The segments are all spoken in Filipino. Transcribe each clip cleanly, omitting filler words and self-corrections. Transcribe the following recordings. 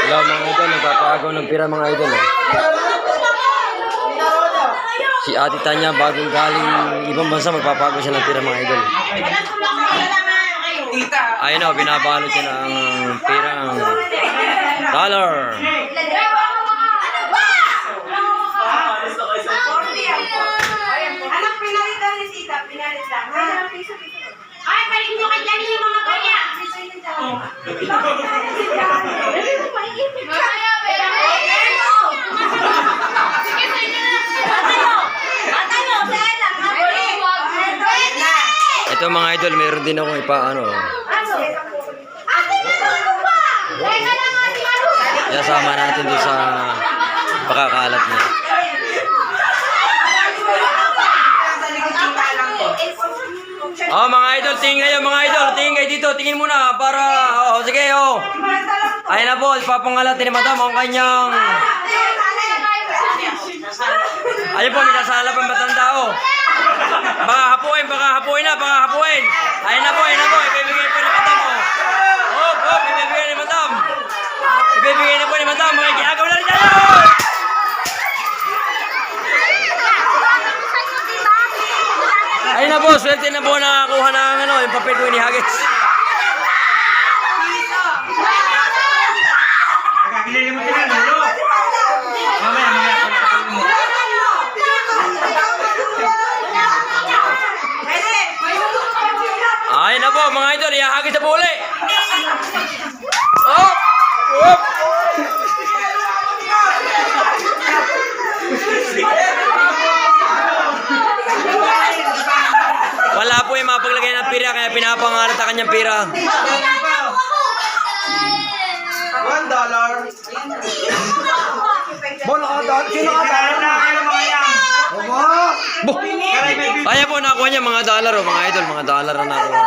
Hello mga idol, nagpapagaw ng pira mga idol. Si Ate Tanya bagong galing ibang bansa, magpapagaw siya ng pira mga idol. Ayun o, binabalot siya ng pirang dollar. Anak, pinalit lang ni Sita. Pinalit lang. Ay, balik mo kay Janny yung mga kanya. Ito mga idol, meron din akong ipaano. Yasama natin doon sa pakakalat niya. Oh mga idol, tingin kayo mga idol, tingin kayo dito, tingin muna para, sige Ayun na po, ipapangalat ni Madam ang kanyang. Ayun po, may nasala pang matanda Baka hapuin na. Ayun na po, ibibigay po ni Madam ibibigay ni Madam. Ibibigay na po ni Madam, mga ginagawa na rin tayo! Ayun na po, swerte na po nakakuha ng yung papel ko ni Hagis. Ayun na po, mga idol, ihahagis na po ulit. Wala po yung mapaglagay ng pira, kaya pinapangalat ang kanyang pira. $1. Bono ka doon? Sino ka doon? Kaya po nakuha niya mga dollar mga idol, mga dollar na nakuha.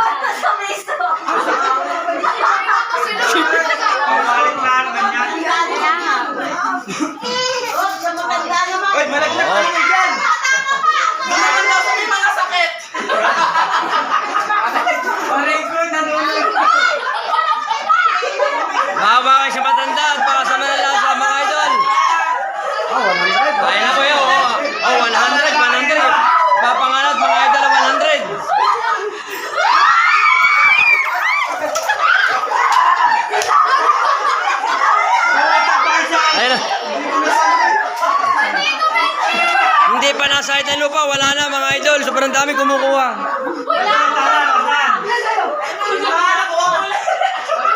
Uy, malaglag ka naman dyan! Mga sakit! Mahaba kayo sa matanda at baka sa malalasa mga idol. 100. Kaya na po yun. 100. Papangalat mga idol 100. Ayun na. Hindi pa nasa ng lupa, wala na mga idol. Sobrang dami kumukuha.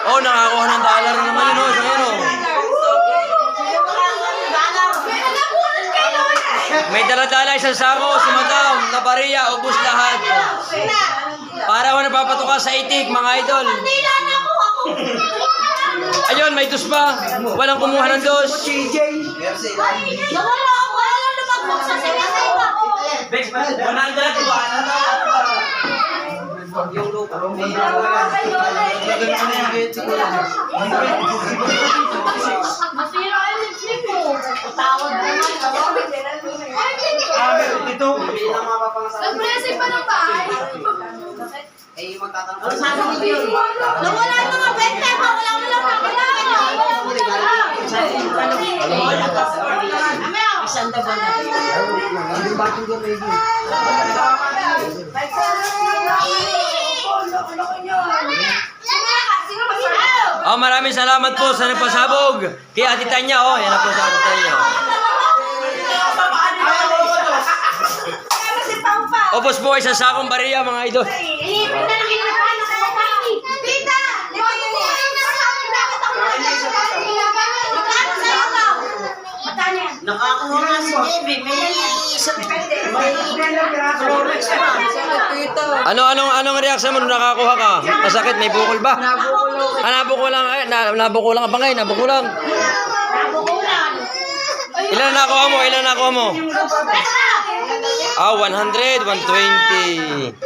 Oh, nakakuha ng dollar naman yun. May dala-dala isang sako, si Madam, na bariya, ubus lahat. Para ako napapatuka sa itik, mga idol. Ayun, may dos pa. Walang kumuha ng dos. Nag-blessing pa ng bahay. Nawala yung mga bente. Wala mo lang Maraming salamat po sa nagpasabog kay Ate Tanya. Yan na po sa Ate Tanya. Ubos po isang sakong bariya mga idol. Nakakuha nga si Debbie, may Anong reaction mo nung nakakuha ka? Masakit, may bukol ba? Nabukulang ka ba ngayon? Nabukulang. Ilan nakuha mo? 100, 120.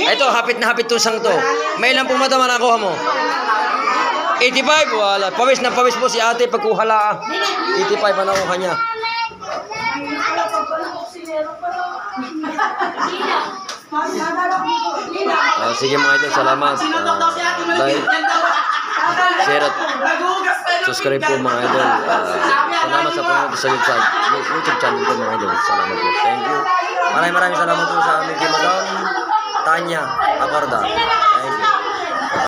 Ito, hapit na hapit tusang to. May ilang pumatama nakuha mo? 85, wala. Pawis na pawis po si ate pagkuhala. 85 pa nakuha niya. Sige mga idol, salamat. Like, share at subscribe po mga idol. Salamat sa panonood sa YouTube channel ko mga idol. Salamat po. Thank you. Maraming salamat po sa aming Madam Tanya Acorda. Thank you.